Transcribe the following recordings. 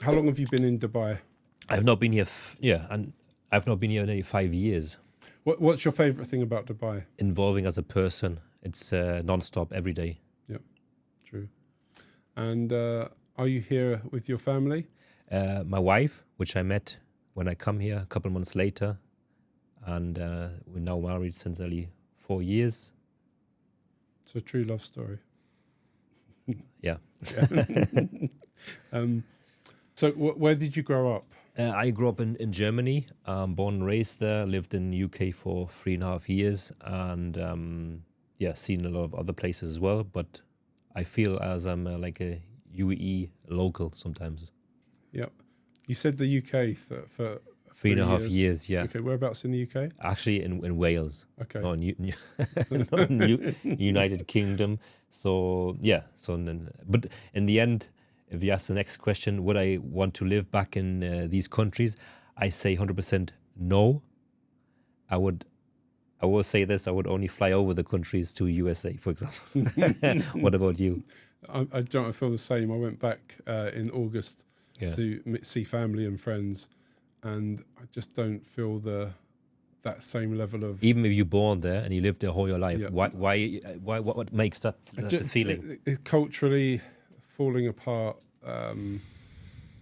How long have you been in Dubai? I've not been here, and I've not been here nearly 5 years. What's your favourite thing about Dubai? Involving as a person, it's non-stop every day. Yeah, true. And are you here with your family? My wife, which I met when I come here a couple of months later, and we're now married since only 4 years. It's a true love story. Yeah. So where did you grow up? I grew up in Germany, born and raised there, lived in UK for 3.5 years, and seen a lot of other places as well. But I feel as I'm like a UAE local sometimes. Yep. You said the UK for 3.5 years, yeah. Okay, whereabouts in the UK? Actually, in Wales. Okay. Not in United Kingdom. So, yeah. But in the end, if you ask the next question, would I want to live back in these countries? I say 100% no. I will say this, I would only fly over the countries to USA, for example. What about you? I don't feel the same. I went back in August to see family and friends, and I just don't feel that same level of... Even if you're born there and you lived there all your life, what makes that feeling? Culturally falling apart.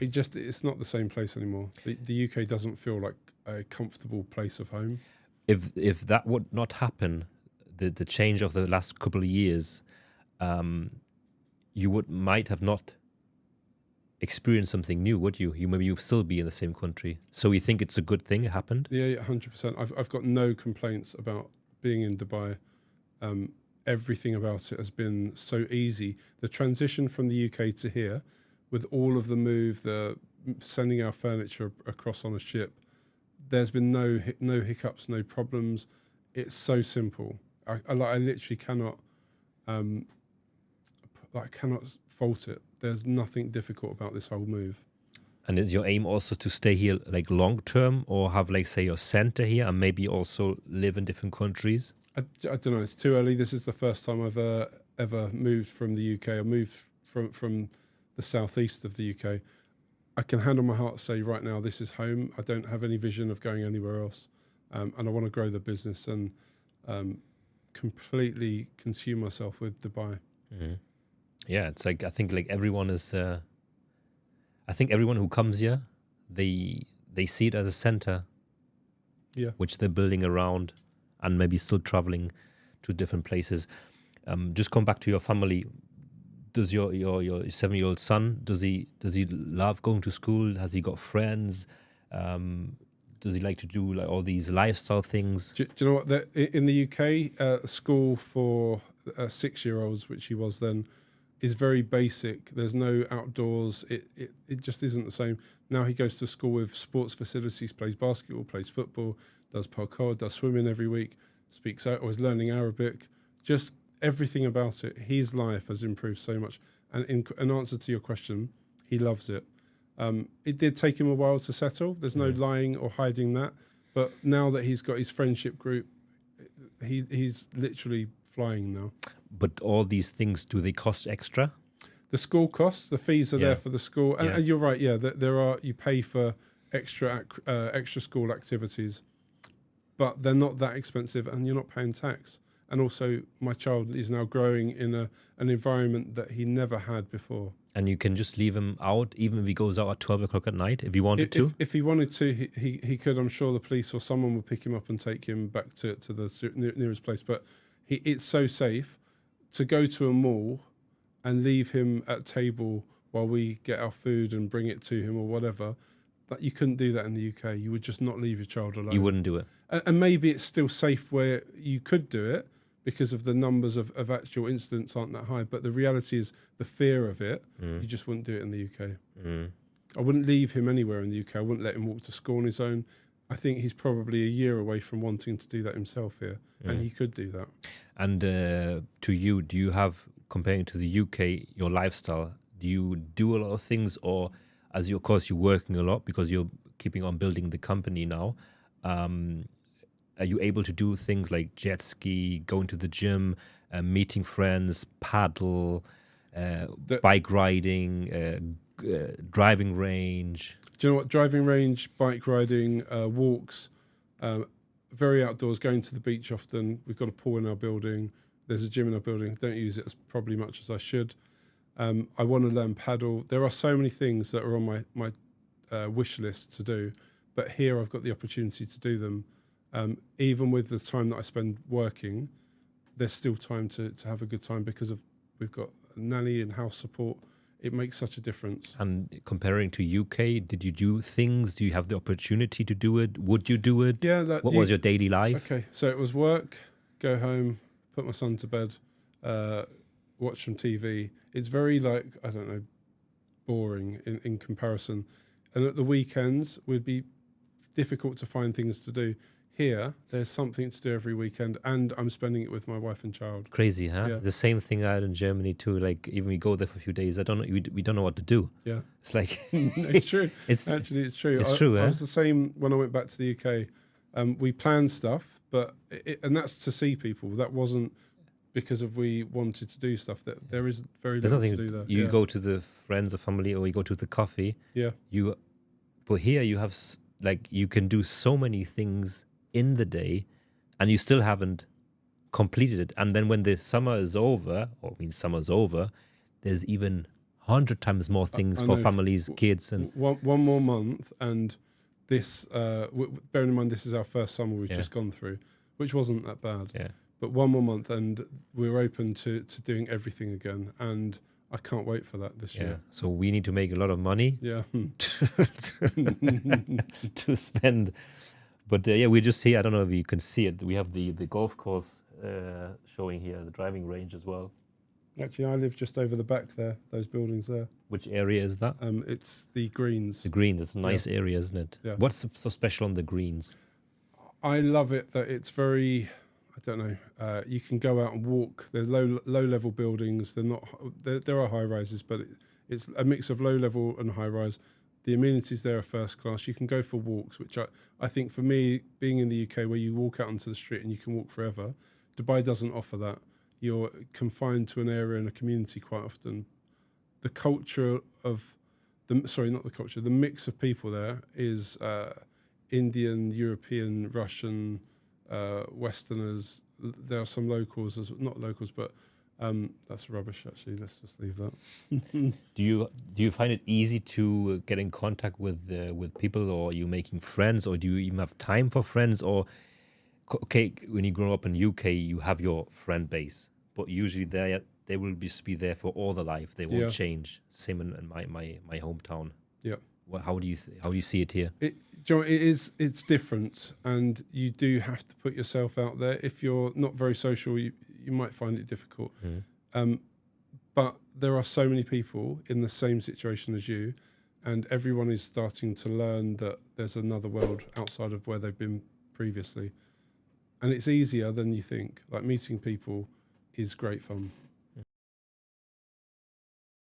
It's not the same place anymore. The UK doesn't feel like a comfortable place of home. If that would not happen, the change of the last couple of years, you might have not experienced something new, would you? Maybe you'd still be in the same country. So you think it's a good thing it happened? Yeah, 100%. I've got no complaints about being in Dubai. Everything about it has been so easy. The transition from the UK to here, with all of the move, the sending our furniture across on a ship, there's been no hiccups, no problems. It's so simple. I literally cannot fault it. There's nothing difficult about this whole move. And is your aim also to stay here like long term, or have like say your center here and maybe also live in different countries? I don't know. It's too early. This is the first time I've ever moved from the UK. I moved from the southeast of the UK. I can hand on my heart say right now this is home. I don't have any vision of going anywhere else, and I want to grow the business and completely consume myself with Dubai. Mm-hmm. Yeah, it's like I think like everyone is. I think everyone who comes here, they see it as a center, which they're building around, and maybe still traveling to different places. Just come back to your family. Does your 7-year-old son does he love going to school? Has he got friends? Does he like to do like all these lifestyle things? Do you know what? In the UK, school for 6-year-olds, which he was then, is very basic. There's no outdoors. It just isn't the same. Now he goes to school with sports facilities, plays basketball, plays football, does parkour, does swimming every week, speaks out, or is learning Arabic. Just everything about it. His life has improved so much. And in answer to your question, he loves it. It did take him a while to settle. There's no lying or hiding that. But now that he's got his friendship group, he's literally flying now. But all these things, do they cost extra? The school costs, the fees are there for the school. And you're right, you pay for extra school activities, but they're not that expensive and you're not paying tax. And also my child is now growing in an environment that he never had before. And you can just leave him out, even if he goes out at 12 o'clock at night, if he wanted to? If he wanted to, he could. I'm sure the police or someone will pick him up and take him back to the nearest place. But it's so safe to go to a mall and leave him at table while we get our food and bring it to him or whatever. That you couldn't do that in the UK. You would just not leave your child alone. You wouldn't do it. And maybe it's still safe where you could do it because of the numbers of actual incidents aren't that high. But the reality is the fear of it, you just wouldn't do it in the UK. I wouldn't leave him anywhere in the UK. I wouldn't let him walk to school on his own. I think he's probably a year away from wanting to do that himself here. And he could do that. And to you, do you have, comparing to the UK, your lifestyle, do you do a lot of things, or as you, of course, you're working a lot because you're keeping on building the company now, are you able to do things like jet ski, going to the gym, meeting friends, paddle, bike riding, driving range. Do you know what? Driving range, bike riding, walks, very outdoors, going to the beach often. We've got a pool in our building. There's a gym in our building. Don't use it as probably much as I should. I want to learn paddle. There are so many things that are on my wish list to do, but here I've got the opportunity to do them. Even with the time that I spend working, there's still time to have a good time because we've got a nanny and house support. It makes such a difference. And comparing to UK, did you do things? Do you have the opportunity to do it? Would you do it? Yeah. What was your daily life? Okay, so it was work, go home, put my son to bed, watch some TV. It's very boring in comparison. And at the weekends, would be difficult to find things to do. Here, there's something to do every weekend, and I'm spending it with my wife and child. Crazy, huh? Yeah. The same thing I had in Germany too. Like even we go there for a few days, I don't know. We don't know what to do. Yeah, it's like it's true. It's true. It's true. I was the same when I went back to the UK. We planned stuff, but and that's to see people. That wasn't because we wanted to do stuff. That there is very little to do there. You go to the friends or family, or you go to the coffee. Yeah. But here you have you can do so many things in the day, and you still haven't completed it. And then when the summer is over, summer's over, there's even 100 times more things for families, kids, and one more month. And this, bearing in mind, this is our first summer we've just gone through, which wasn't that bad. Yeah. But one more month, and we're open to doing everything again. And I can't wait for that this year. So we need to make a lot of money. Yeah. to spend. But we're just here. I don't know if you can see it. We have the golf course showing here, the driving range as well. Actually, I live just over the back there, those buildings there. Which area is that? It's the greens. The green. It's a nice area, isn't it? Yeah. What's so special on the greens? I love it that it's very, I don't know, you can go out and walk. There's low level buildings. They're not, there are high rises, but it's a mix of low level and high rise. The amenities there are first class. You can go for walks, which I think for me, being in the UK where you walk out onto the street and you can walk forever, Dubai doesn't offer that. You're confined to an area and a community quite often. The culture of, the mix of people there is Indian, European, Russian, Westerners. There are some locals, not locals, but that's rubbish. Actually, let's just leave that. Do you find it easy to get in contact with people, or are you making friends, or do you even have time for friends? Or okay, when you grow up in UK, you have your friend base, but usually they will be there for all the life. They won't change. Same in my hometown. Yeah. How do you see it here? It's different, and you do have to put yourself out there. If you're not very social, you might find it difficult. But there are so many people in the same situation as you, and everyone is starting to learn that there's another world outside of where they've been previously. And it's easier than you think. Like, meeting people is great fun.